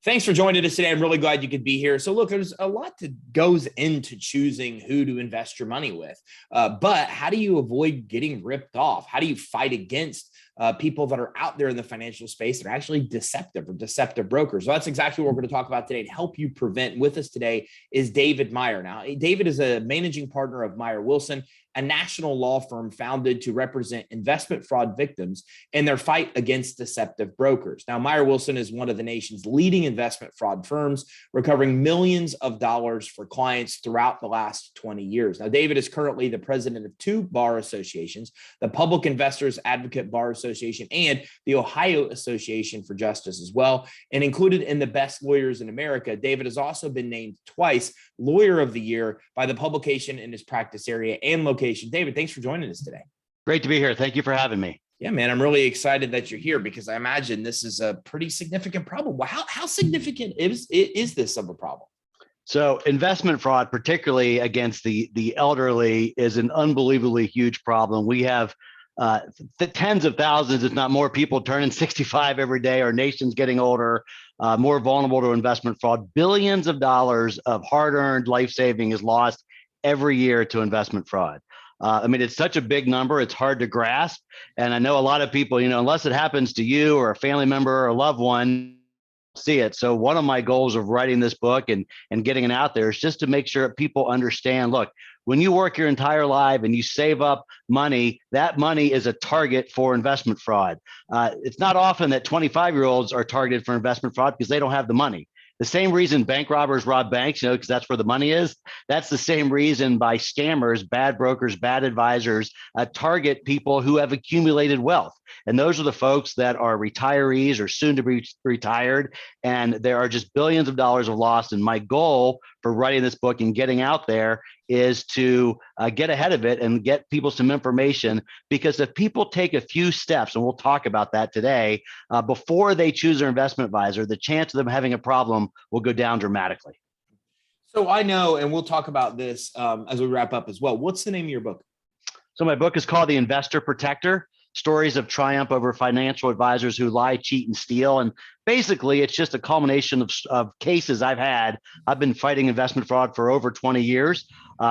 Thanks for joining us today. I'm really glad you could be here. So look, there's a lot that goes into choosing who to invest your money with. But how do you avoid getting ripped off? How do you fight against people that are out there in the financial space that are actually deceptive or deceptive brokers? Well, that's exactly what we're going to talk about today to help you prevent. With us today is David Meyer. Now, David is a managing partner of Meyer Wilson, a national law firm founded to represent investment fraud victims in their fight against deceptive brokers. Now, Meyer Wilson is one of the nation's leading investment fraud firms, recovering millions of dollars for clients throughout the last 20 years. Now, David is currently the president of two bar associations, the Public Investors Advocate Bar Association and the Ohio Association for Justice as well. And included in the best lawyers in America, David has also been named twice Lawyer of the Year by the publication in his practice area and location. David, thanks for joining us today. Great to be here. Thank you for having me. Yeah, man, I'm really excited that you're here because I imagine this is a pretty significant problem. Well, how significant is this of a problem? So investment fraud, particularly against the elderly, is an unbelievably huge problem. We have the tens of thousands, if not more, people turning 65 every day. Our nation's getting older, more vulnerable to investment fraud. Billions of dollars of hard-earned life saving is lost every year to investment fraud. It's such a big number, it's hard to grasp. And I know a lot of people, unless it happens to you or a family member or a loved one, see it. So one of my goals of writing this book and getting it out there is just to make sure that people understand, look, when you work your entire life and you save up money, that money is a target for investment fraud. It's not often that 25-year-olds are targeted for investment fraud because they don't have the money. The same reason bank robbers rob banks, because that's where the money is. That's the same reason by scammers, bad brokers, bad advisors target people who have accumulated wealth. And those are the folks that are retirees or soon to be retired. And there are just billions of dollars of loss. And my goal for writing this book and getting out there is to get ahead of it and get people some information, because if people take a few steps, and we'll talk about that today, before they choose their investment advisor, the chance of them having a problem will go down dramatically. So I know, and we'll talk about this as we wrap up as well. What's the name of your book? So my book is called The Investor Protector: Stories of Triumph Over Financial Advisors Who Lie, Cheat, and Steal. And basically, it's just a culmination of cases I've had. I've been fighting investment fraud for over 20 years.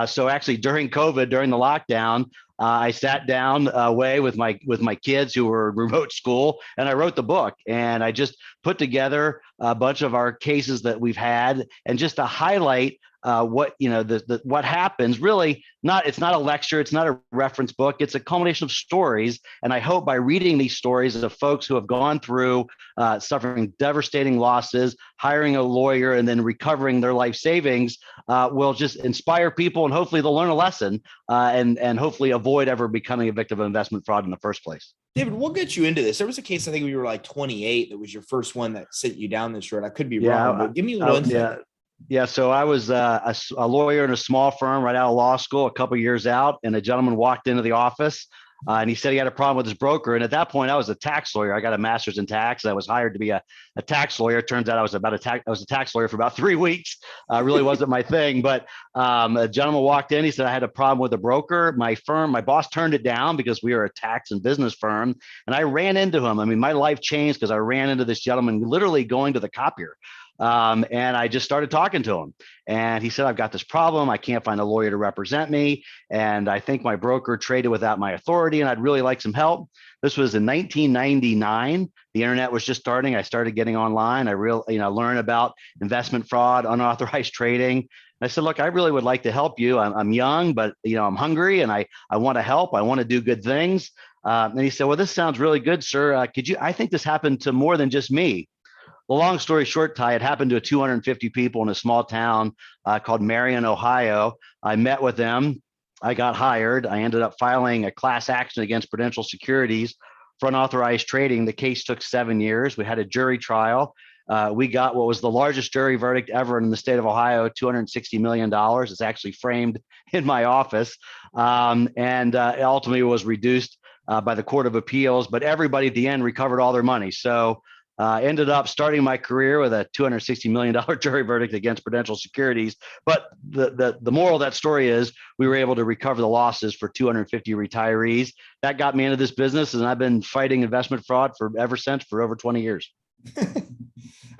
So actually, during COVID, during the lockdown, I sat down away with my kids who were remote school, and I wrote the book. And I just put together a bunch of our cases that we've had, and just to highlight what happens. Really, it's not a lecture, it's not a reference book, it's a culmination of stories. And I hope by reading these stories of folks who have gone through suffering devastating losses, hiring a lawyer, and then recovering their life savings will just inspire people, and hopefully they'll learn a lesson and hopefully avoid ever becoming a victim of investment fraud in the first place. David, what got you into this? There was a case, I think when you were like 28, that was your first one that sent you down this road. I could be wrong, but give me a little insight. Yeah, so I was a lawyer in a small firm right out of law school, a couple of years out, and a gentleman walked into the office and he said he had a problem with his broker. And at that point, I was a tax lawyer. I got a master's in tax. I was hired to be a tax lawyer. Turns out I was a tax lawyer for about 3 weeks. Really wasn't my thing. But a gentleman walked in. He said I had a problem with a broker. My boss turned it down because we are a tax and business firm. And I ran into him. My life changed because I ran into this gentleman literally going to the copier. And I just started talking to him, and he said, I've got this problem. I can't find a lawyer to represent me. And I think my broker traded without my authority, and I'd really like some help. This was in 1999. The internet was just starting. I started getting online. I learned about investment fraud, unauthorized trading. I said, look, I really would like to help you. I'm young, but I'm hungry, and I want to help. I want to do good things. And he said, well, this sounds really good, sir. I think this happened to more than just me. The long story short, Ty, it happened to 250 people in a small town called Marion, Ohio. I met with them. I got hired. I ended up filing a class action against Prudential Securities for unauthorized trading. The case took 7 years. We had a jury trial. We got what was the largest jury verdict ever in the state of Ohio, $260 million. It's actually framed in my office. And ultimately was reduced by the Court of Appeals, but everybody at the end recovered all their money. So ended up starting my career with a $260 million jury verdict against Prudential Securities. But the moral of that story is we were able to recover the losses for 250 retirees. That got me into this business, and I've been fighting investment fraud ever since for over 20 years.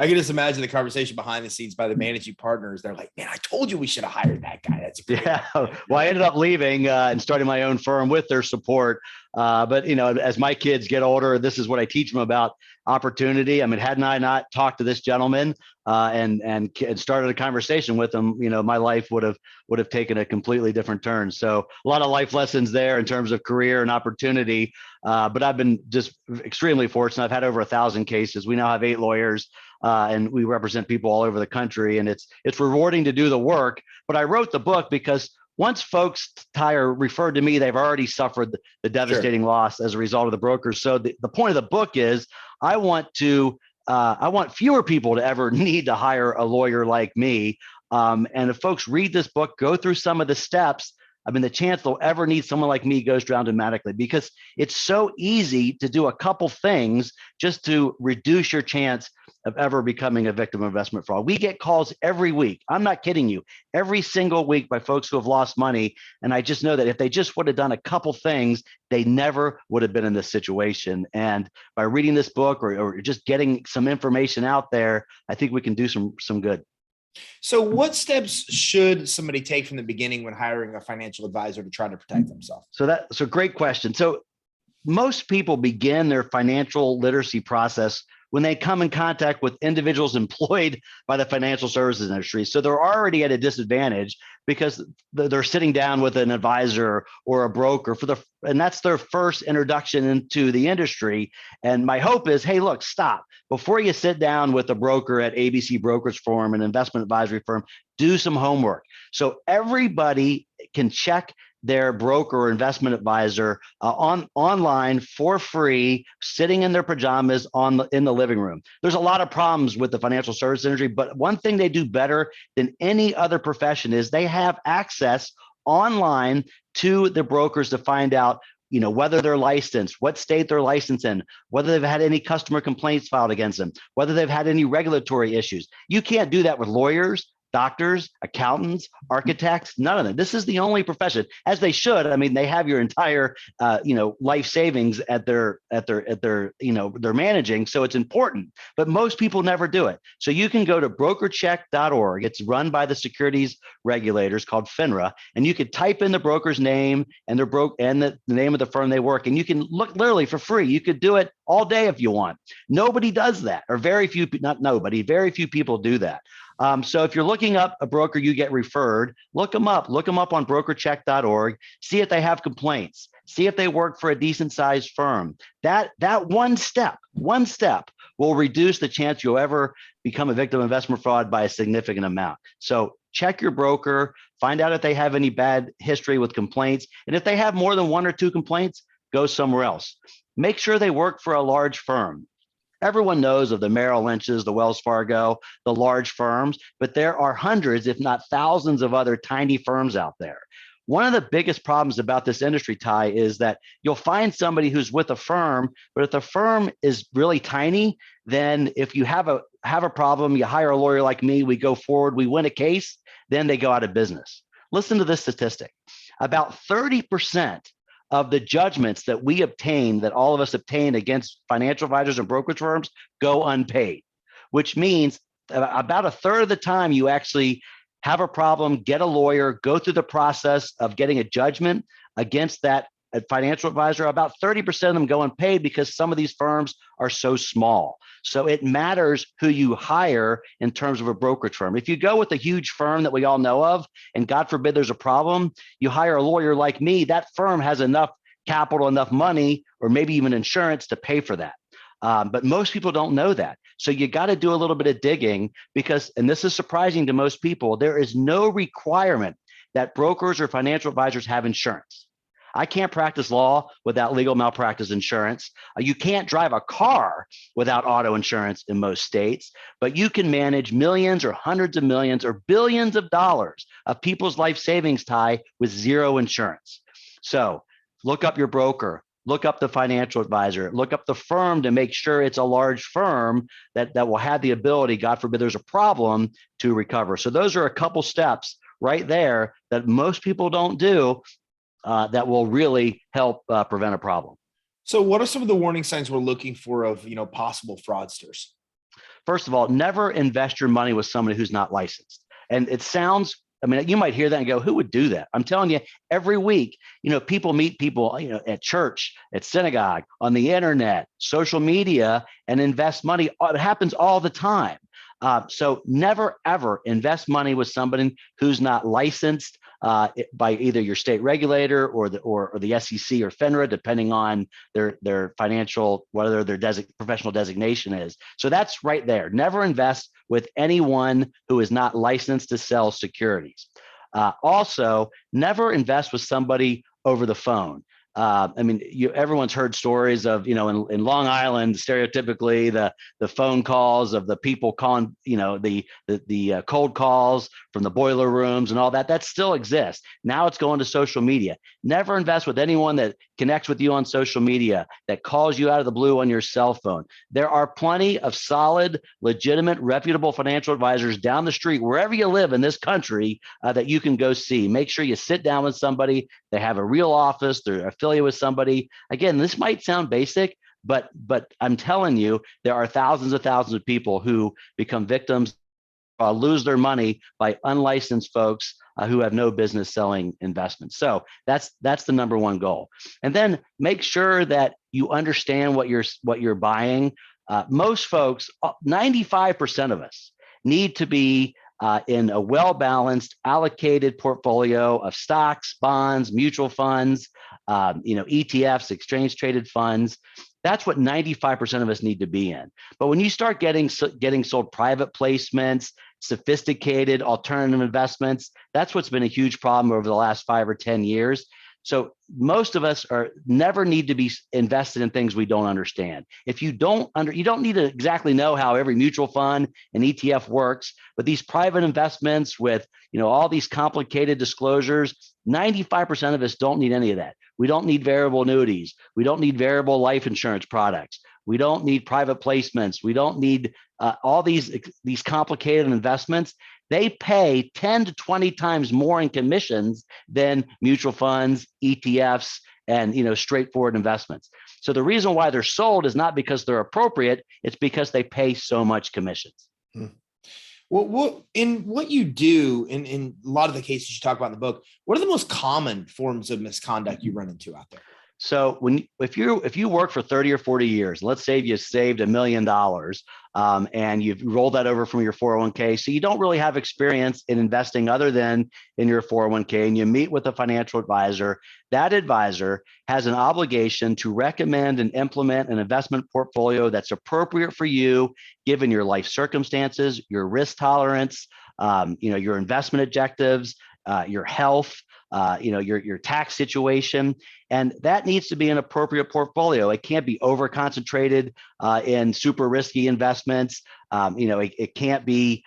I can just imagine the conversation behind the scenes by the managing partners. They're like, man, I told you we should have hired that guy. That's a great Yeah. idea. Well, I ended up leaving and starting my own firm with their support. But, as my kids get older, this is what I teach them about opportunity. I mean, hadn't I not talked to this gentleman and started a conversation with him, my life would have taken a completely different turn. So a lot of life lessons there in terms of career and opportunity. But I've been just extremely fortunate. I've had over 1,000 cases. We now have 8 lawyers. And we represent people all over the country, and it's rewarding to do the work. But I wrote the book because once folks, Tyre, referred to me, they've already suffered the devastating loss as a result of the brokers. So the point of the book is I want fewer people to ever need to hire a lawyer like me. And if folks read this book, go through some of the steps, I mean, the chance they'll ever need someone like me goes down dramatically, because it's so easy to do a couple things just to reduce your chance of ever becoming a victim of investment fraud. We get calls every week. I'm not kidding you. Every single week by folks who have lost money. And I just know that if they just would have done a couple things, they never would have been in this situation. And by reading this book or just getting some information out there, I think we can do some good. So what steps should somebody take from the beginning when hiring a financial advisor to try to protect themselves? So great question. So most people begin their financial literacy process when they come in contact with individuals employed by the financial services industry. So they're already at a disadvantage because they're sitting down with an advisor or a broker and that's their first introduction into the industry. And my hope is, hey, look, stop. Before you sit down with a broker at ABC Brokerage Firm, an investment advisory firm, do some homework. So everybody can check their broker or investment advisor online for free, sitting in their pajamas in the living room. There's a lot of problems with the financial service industry, but one thing they do better than any other profession is they have access online to the brokers to find out whether they're licensed, what state they're licensed in, whether they've had any customer complaints filed against them, whether they've had any regulatory issues. You can't do that with lawyers, doctors, accountants, architects, none of them. This is the only profession, as they should. I mean, they have your entire, life savings at their, they're managing. So it's important, but most people never do it. So you can go to brokercheck.org. It's run by the securities regulators called FINRA. And you could type in the broker's name and the name of the firm they work. And you can look literally for free. You could do it all day if you want. Nobody does that, or very few people do that. So if you're looking up a broker you get referred, look them up on brokercheck.org, see if they have complaints, see if they work for a decent sized firm. That one step will reduce the chance you'll ever become a victim of investment fraud by a significant amount. So check your broker, find out if they have any bad history with complaints. And if they have more than 1 or 2 complaints, go somewhere else. Make sure they work for a large firm. Everyone knows of the Merrill Lynch's, the Wells Fargo, the large firms, but there are hundreds, if not thousands, of other tiny firms out there. One of the biggest problems about this industry, Ty, is that you'll find somebody who's with a firm, but if the firm is really tiny, then if you have a problem, you hire a lawyer like me, we go forward, we win a case, then they go out of business. Listen to this statistic. About 30% of the judgments that we obtain, that all of us obtain against financial advisors and brokerage firms, go unpaid, which means about a third of the time you actually have a problem, get a lawyer, go through the process of getting a judgment against that financial advisor. About 30% of them go unpaid because some of these firms are so small. So it matters who you hire in terms of a brokerage firm. If you go with a huge firm that we all know of, and God forbid there's a problem, you hire a lawyer like me, that firm has enough capital, enough money, or maybe even insurance to pay for that. But most people don't know that. So you got to do a little bit of digging because, and this is surprising to most people, there is no requirement that brokers or financial advisors have insurance. I can't practice law without legal malpractice insurance. You can't drive a car without auto insurance in most states, but you can manage millions or hundreds of millions or billions of dollars of people's life savings, Ty, with zero insurance. So look up your broker, look up the financial advisor, look up the firm to make sure it's a large firm that will have the ability, God forbid there's a problem, to recover. So those are a couple steps right there that most people don't do that will really help prevent a problem. So what are some of the warning signs we're looking for of, possible fraudsters? First of all, never invest your money with somebody who's not licensed. And it sounds, I mean, you might hear that and go, who would do that? I'm telling you, every week, people meet people, at church, at synagogue, on the internet, social media, and invest money. It happens all the time. So never, ever invest money with somebody who's not licensed by either your state regulator or the SEC or FINRA, depending on their financial, whether their professional designation is. So that's right there. Never invest with anyone who is not licensed to sell securities. Also, never invest with somebody over the phone. Everyone's heard stories of, in Long Island, stereotypically the phone calls of the people calling, the cold calls from the boiler rooms and all that. That still exists. Now it's going to social media. Never invest with anyone that connects with you on social media, that calls you out of the blue on your cell phone. There are plenty of solid, legitimate, reputable financial advisors down the street, wherever you live in this country, that you can go see. Make sure you sit down with somebody. They have a real office. They're affiliated with somebody. Again, this might sound basic, but I'm telling you, there are thousands of people who become victims, lose their money by unlicensed folks who have no business selling investments. So that's the number one goal. And then make sure that you understand what you're buying. Most folks, 95% of us, need to be in a well-balanced, allocated portfolio of stocks, bonds, mutual funds, ETFs, exchange-traded funds. That's what 95% of us need to be in. But when you start getting sold private placements, sophisticated alternative investments, that's what's been a huge problem over the last 5 or 10 years. So most of us never need to be invested in things we don't understand. If you don't need to exactly know how every mutual fund and ETF works, but these private investments with, all these complicated disclosures, 95% of us don't need any of that. We don't need variable annuities. We don't need variable life insurance products. We don't need private placements. We don't need all these complicated investments. They pay 10 to 20 times more in commissions than mutual funds, ETFs, and straightforward investments. So the reason why they're sold is not because they're appropriate, it's because they pay so much commissions. Well, in what you do in a lot of the cases you talk about in the book, what are the most common forms of misconduct you run into out there? So if you work for 30 or 40 years, let's say you saved $1 million and you've rolled that over from your 401k, so you don't really have experience in investing other than in your 401k, and you meet with a financial advisor, that advisor has an obligation to recommend and implement an investment portfolio that's appropriate for you, given your life circumstances, your risk tolerance, your investment objectives, your health, your tax situation, and that needs to be an appropriate portfolio. It can't be over concentrated in super risky investments. It can't be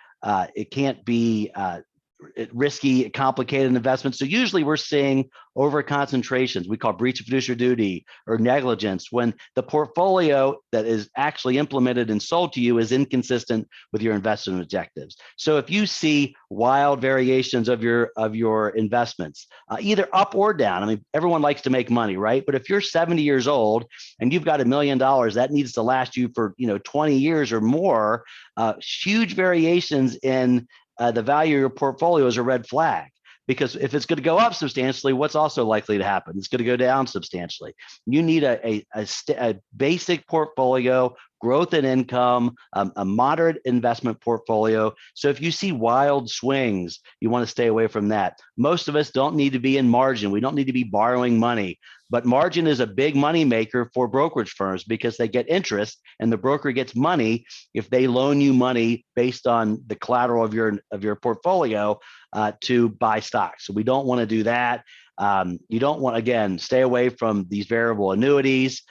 risky, complicated investments. So usually we're seeing over concentrations. We call breach of fiduciary duty or negligence when the portfolio that is actually implemented and sold to you is inconsistent with your investment objectives. So if you see wild variations of your investments, either up or down, everyone likes to make money, right? But if you're 70 years old and you've got $1 million that needs to last you for 20 years or more, huge variations in the value of your portfolio is a red flag, because if it's going to go up substantially, what's also likely to happen? It's going to go down substantially. You need a basic portfolio, growth and income, a moderate investment portfolio. So if you see wild swings, you want to stay away from that. Most of us don't need to be in margin. We don't need to be borrowing money. But margin is a big money maker for brokerage firms because they get interest and the broker gets money if they loan you money based on the collateral of your portfolio to buy stocks. So we don't want to do that. You don't want, again, stay away from these variable annuities.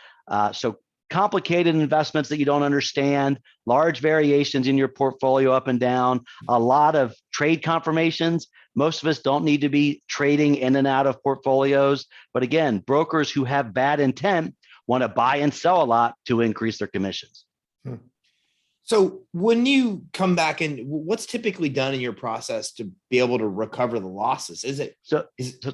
So complicated investments that you don't understand, large variations in your portfolio up and down, a lot of trade confirmations. Most of us don't need to be trading in and out of portfolios. But again, brokers who have bad intent want to buy and sell a lot to increase their commissions. So when you come back in, what's typically done in your process to be able to recover the losses? Is it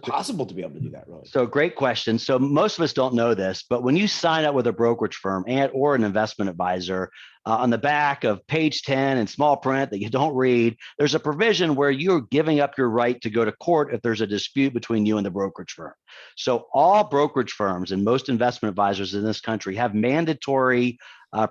possible to be able to do that, really? So great question. So most of us don't know this, but when you sign up with a brokerage firm or an investment advisor, on the back of page 10 in small print that you don't read, there's a provision where you're giving up your right to go to court if there's a dispute between you and the brokerage firm. So all brokerage firms and most investment advisors in this country have mandatory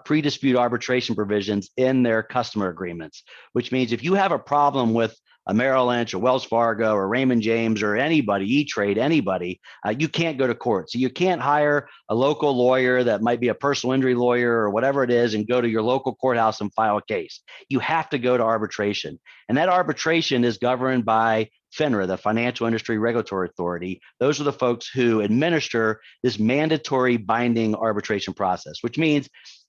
pre-dispute arbitration provisions in their customer agreements, which means if you have a problem with a Merrill Lynch or Wells Fargo or Raymond James or anybody, E-Trade, anybody, you can't go to court. So you can't hire a local lawyer that might be a personal injury lawyer or whatever it is and go to your local courthouse and file a case. You have to go to arbitration. And that arbitration is governed by FINRA, the Financial Industry Regulatory Authority. Those are the folks who administer this mandatory binding arbitration process, which means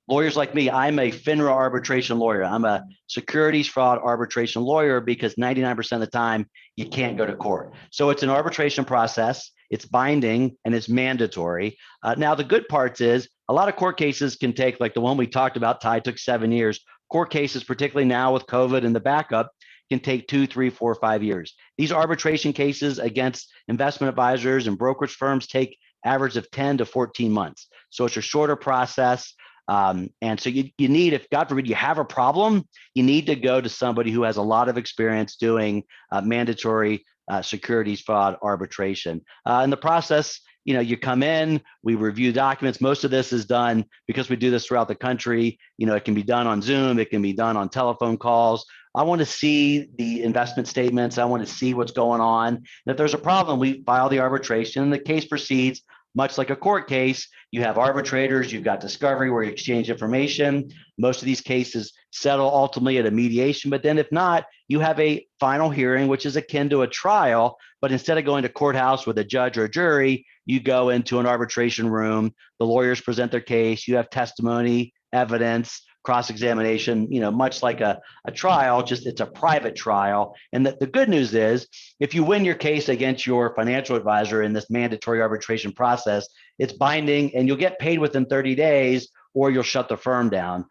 lawyers like me, I'm a FINRA arbitration lawyer. I'm a securities fraud arbitration lawyer because 99% of the time you can't go to court. So it's an arbitration process, it's binding, and it's mandatory. Now, the good part is a lot of court cases can take, like the one we talked about, Ty, took 7 years. Court cases, particularly now with COVID and the backup, can take 2, 3, 4, 5 years. These arbitration cases against investment advisors and brokerage firms take average of 10 to 14 months. So it's a shorter process. And so you need, if God forbid you have a problem, you need to go to somebody who has a lot of experience doing mandatory securities fraud arbitration. In the process, you come in, we review documents. Most of this is done because we do this throughout the country. It can be done on Zoom. It can be done on telephone calls. I want to see the investment statements. I want to see what's going on. And if there's a problem, we file the arbitration and the case proceeds. Much like a court case, you have arbitrators, you've got discovery where you exchange information. Most of these cases settle ultimately at a mediation, but then if not, you have a final hearing, which is akin to a trial, but instead of going to courthouse with a judge or a jury, you go into an arbitration room, the lawyers present their case, you have testimony, evidence, cross-examination, much like a trial, just it's a private trial. And the good news is, if you win your case against your financial advisor in this mandatory arbitration process, it's binding and you'll get paid within 30 days or you'll shut the firm down.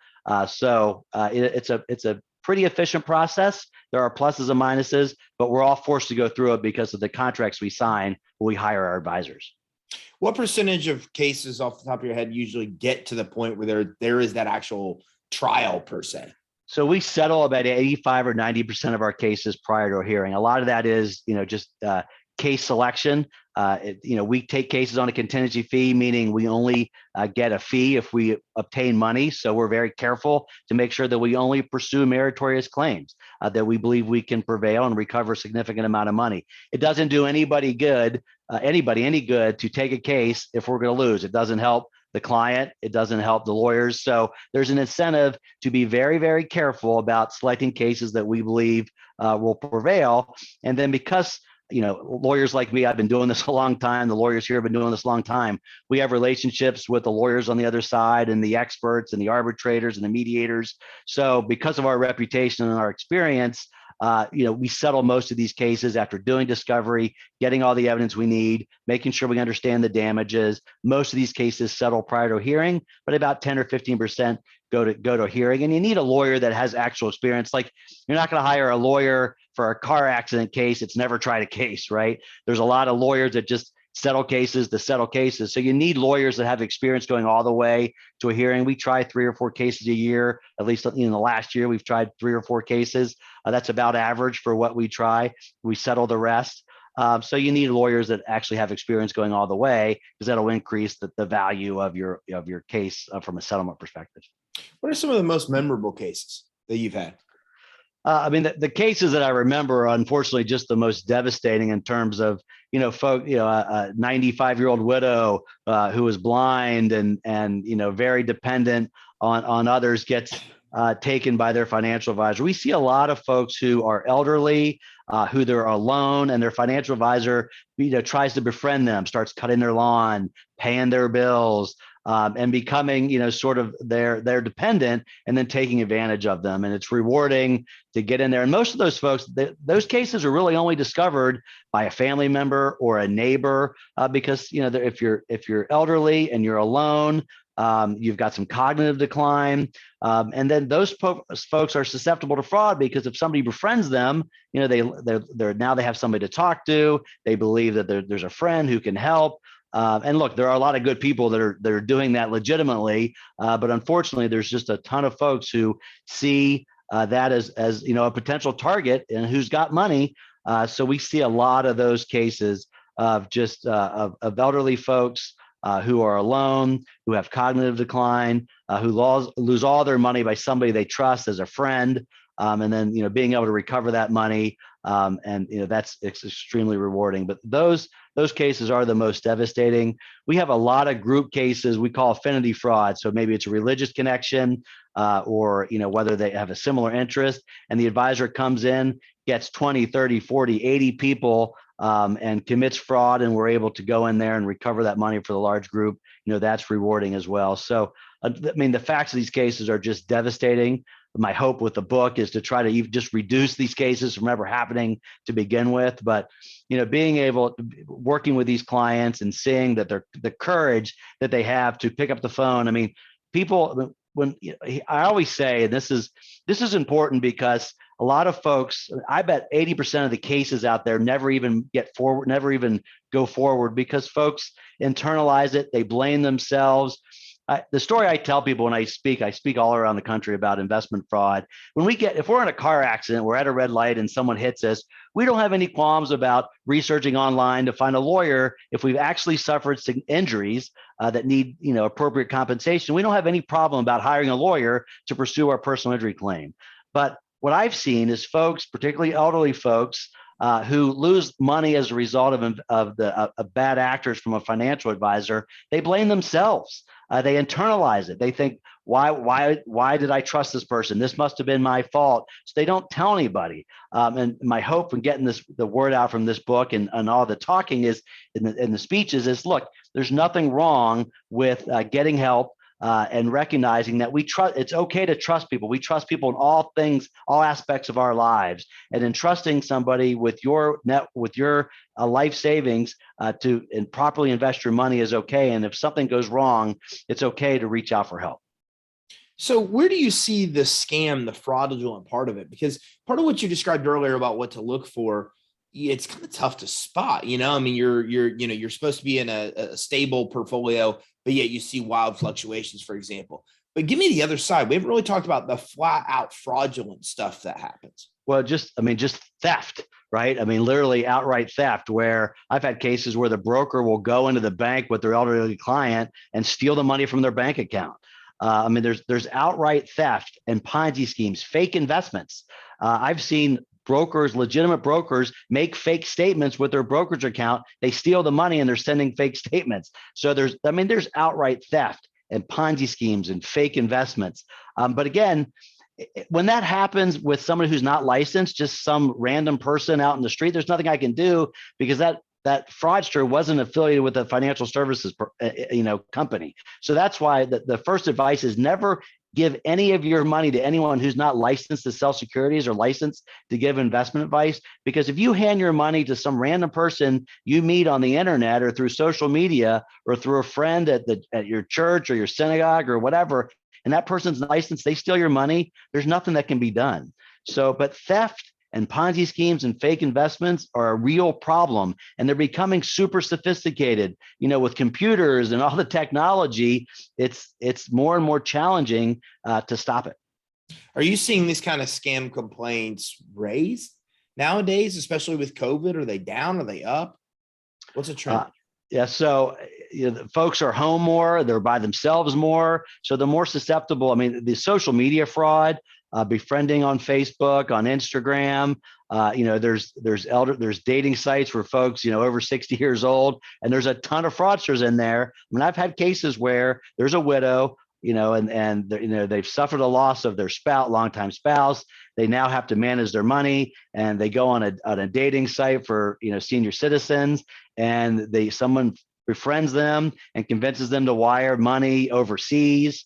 So it's a pretty efficient process. There are pluses and minuses, but we're all forced to go through it because of the contracts we sign when we hire our advisors. What percentage of cases off the top of your head usually get to the point where there is that actual trial per se? So we settle about 85 or 90% of our cases prior to a hearing. A lot of that is, just case selection. We take cases on a contingency fee, meaning we only get a fee if we obtain money. So we're very careful to make sure that we only pursue meritorious claims, that we believe we can prevail and recover a significant amount of money. It doesn't do anybody good, any good to take a case if we're going to lose. It doesn't help the client. It doesn't help the lawyers. So there's an incentive to be very, very careful about selecting cases that we believe will prevail. And then because lawyers like me, I've been doing this a long time. The lawyers here have been doing this a long time. We have relationships with the lawyers on the other side and the experts and the arbitrators and the mediators. So because of our reputation and our experience, we settle most of these cases after doing discovery, getting all the evidence we need, making sure we understand the damages. Most of these cases settle prior to a hearing, but about 10 or 15% go to a hearing. And you need a lawyer that has actual experience. Like, you're not going to hire a lawyer for a car accident case that's never tried a case, right? There's a lot of lawyers that just settle cases to settle cases. So you need lawyers that have experience going all the way to a hearing. We try 3 or 4 cases a year. At least in the last year, we've tried 3 or 4 cases. That's about average for what we try. We settle the rest. So you need lawyers that actually have experience going all the way, because that'll increase the value of your case from a settlement perspective. What are some of the most memorable cases that you've had? The cases that I remember are unfortunately just the most devastating in terms of, a 95-year-old widow who was blind and very dependent on others gets taken by their financial advisor. We see a lot of folks who are elderly, who they're alone, and their financial advisor, tries to befriend them, starts cutting their lawn, paying their bills, and becoming, sort of their dependent, and then taking advantage of them. And it's rewarding to get in there. And most of those folks, those cases are really only discovered by a family member or a neighbor, because if you're elderly and you're alone, you've got some cognitive decline, and then those folks are susceptible to fraud, because if somebody befriends them, now they have somebody to talk to. They believe that there's a friend who can help. And look, there are a lot of good people that are doing that legitimately, but unfortunately, there's just a ton of folks who see that as a potential target and who's got money. So we see a lot of those cases of just of elderly folks who are alone, who have cognitive decline, who lose all their money by somebody they trust as a friend, and then being able to recover that money, and that's extremely rewarding. But those cases are the most devastating. We have a lot of group cases we call affinity fraud. So maybe it's a religious connection, or whether they have a similar interest, and the advisor comes in, gets 20, 30, 40, 80 people, and commits fraud, and we're able to go in there and recover that money for the large group. That's rewarding as well. So the facts of these cases are just devastating. My hope with the book is to try to just reduce these cases from ever happening to begin with. But being able, working with these clients and seeing that the courage that they have to pick up the phone. I mean, people, when I always say, and this is important, because a lot of folks, I bet 80% of the cases out there never even get forward, never even go forward, because folks internalize it. They blame themselves. The story I tell people when I speak all around the country about investment fraud. If we're in a car accident, we're at a red light and someone hits us, we don't have any qualms about researching online to find a lawyer if we've actually suffered injuries that need appropriate compensation. We don't have any problem about hiring a lawyer to pursue our personal injury claim. But what I've seen is folks, particularly elderly folks, who lose money as a result of bad actors from a financial advisor. They blame themselves. They internalize it. They think, why did I trust this person? This must have been my fault. So they don't tell anybody. And my hope in getting the word out from this book and all the talking is in the speeches is, look, there's nothing wrong with getting help. And recognizing that it's okay to trust people. We trust people in all things, all aspects of our lives, and in trusting somebody with your life savings and properly invest your money is okay. And if something goes wrong, it's okay to reach out for help. So where do you see the scam, the fraudulent part of it? Because part of what you described earlier about what to look for, it's kind of tough to spot. I mean, you're supposed to be in a stable portfolio, but yet you see wild fluctuations, for example. But give me the other side. We haven't really talked about the flat out fraudulent stuff that happens. Well, just theft, right? I mean, literally outright theft, where I've had cases where the broker will go into the bank with their elderly client and steal the money from their bank account. I mean, there's outright theft and Ponzi schemes, fake investments. I've seen legitimate brokers, make fake statements with their brokerage account. They steal the money and they're sending fake statements. So there's outright theft and Ponzi schemes and fake investments. But again, when that happens with somebody who's not licensed, just some random person out in the street, there's nothing I can do, because that fraudster wasn't affiliated with a financial services company. So that's why the first advice is never give any of your money to anyone who's not licensed to sell securities or licensed to give investment advice. Because if you hand your money to some random person you meet on the internet or through social media or through a friend at your church or your synagogue or whatever, and that person's licensed, they steal your money, there's nothing that can be done. So, but theft and Ponzi schemes and fake investments are a real problem, and they're becoming super sophisticated. With computers and all the technology, it's more and more challenging to stop it. Are you seeing these kind of scam complaints raised nowadays, especially with COVID? Are they down? Are they up? What's the trend? Yeah, so folks are home more, they're by themselves more, so they're more susceptible. I mean, the social media fraud, befriending on Facebook, on Instagram, there's dating sites where folks, over 60 years old, and there's a ton of fraudsters in there. I mean, I've had cases where there's a widow, and they've suffered a loss of their longtime spouse. They now have to manage their money, and they go on a dating site for senior citizens, and someone befriends them and convinces them to wire money overseas.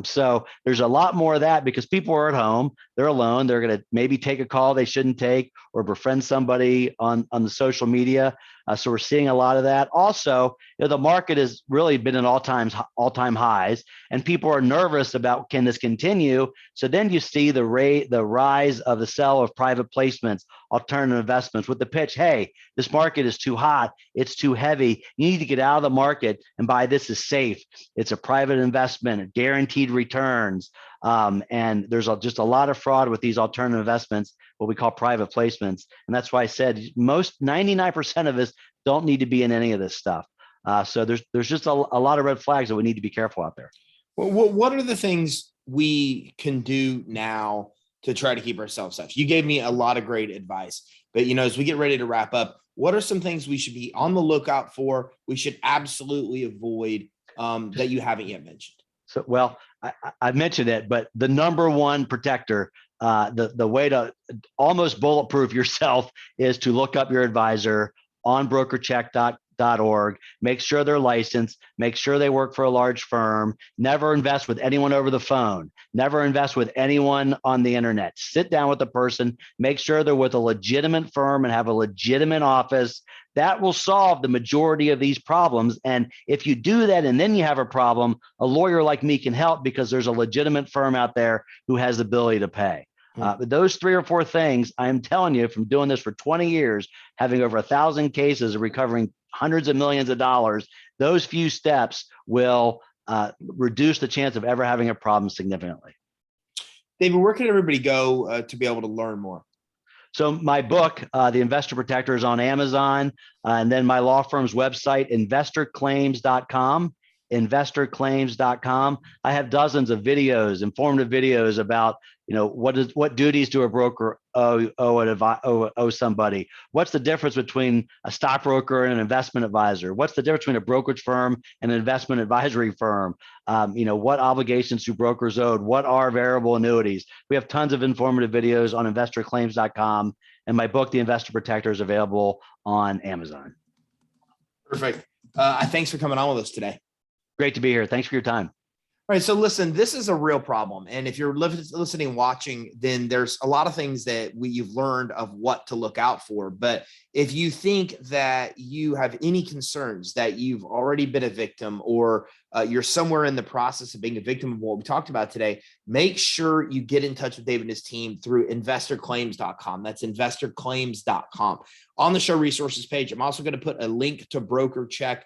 So there's a lot more of that, because people are at home, they're alone, they're going to maybe take a call they shouldn't take or befriend somebody on the social media. So we're seeing a lot of that. Also, the market has really been at all-time highs, and people are nervous about, can this continue? So then you see the rise of the sell of private placements, alternative investments, with the pitch, hey, this market is too hot, it's too heavy, you need to get out of the market and buy this is safe. It's a private investment, guaranteed returns. And there's just a lot of fraud with these alternative investments, what we call private placements. And that's why I said most 99% of us don't need to be in any of this stuff. So there's just a lot of red flags that we need to be careful out there. Well, what are the things we can do now to try to keep ourselves safe? You gave me a lot of great advice, but as we get ready to wrap up, what are some things we should be on the lookout for? We should absolutely avoid that you haven't yet mentioned. So, well, I mentioned it, but the number one protector, the way to almost bulletproof yourself is to look up your advisor on brokercheck.org. Make sure they're licensed. Make sure they work for a large firm. Never invest with anyone over the phone. Never invest with anyone on the internet. Sit down with the person. Make sure they're with a legitimate firm and have a legitimate office. That will solve the majority of these problems. And if you do that and then you have a problem, a lawyer like me can help, because there's a legitimate firm out there who has the ability to pay. But those 3 or 4 things, I'm telling you, from doing this for 20 years, having over 1,000 cases and recovering hundreds of millions of dollars, those few steps will reduce the chance of ever having a problem significantly. David, where can everybody go to be able to learn more? So my book, The Investor Protector, is on Amazon, and then my law firm's website, investorclaims.com. investorclaims.com. I have dozens of videos, informative videos about, what duties do a broker owe somebody? What's the difference between a stockbroker and an investment advisor? What's the difference between a brokerage firm and an investment advisory firm? What obligations do brokers owe? What are variable annuities? We have tons of informative videos on investorclaims.com, and my book, The Investor Protector, is available on Amazon. Perfect. Thanks for coming on with us today. Great to be here. Thanks for your time. All right. So listen, this is a real problem. And if you're listening, watching, then there's a lot of things that you've learned of what to look out for. But if you think that you have any concerns that you've already been a victim, or you're somewhere in the process of being a victim of what we talked about today, make sure you get in touch with David and his team through investorclaims.com. That's investorclaims.com. On the show resources page, I'm also going to put a link to brokercheck.org.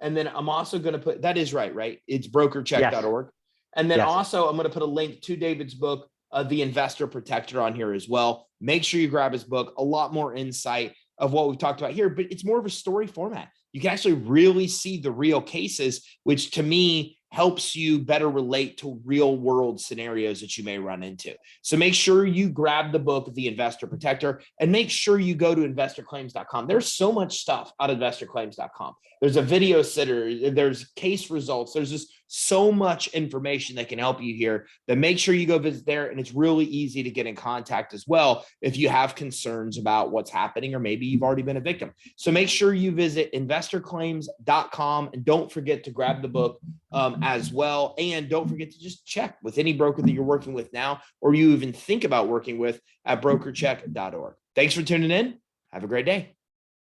And then I'm also going to put, that is right? It's brokercheck.org. Yes. And then also I'm going to put a link to David's book, The Investor Protector, on here as well. Make sure you grab his book. A lot more insight of what we've talked about here, but it's more of a story format. You can actually really see the real cases, which to me helps you better relate to real world scenarios that you may run into. So make sure you grab the book, The Investor Protector, and make sure you go to investorclaims.com. There's so much stuff out of investorclaims.com. There's a video sitter, there's case results, there's just so much information that can help you here, that make sure you go visit there. And it's really easy to get in contact as well if you have concerns about what's happening, or maybe you've already been a victim. So make sure you visit investorclaims.com, and don't forget to grab the book as well. And don't forget to just check with any broker that you're working with now, or you even think about working with, at brokercheck.org. Thanks for tuning in. Have a great day.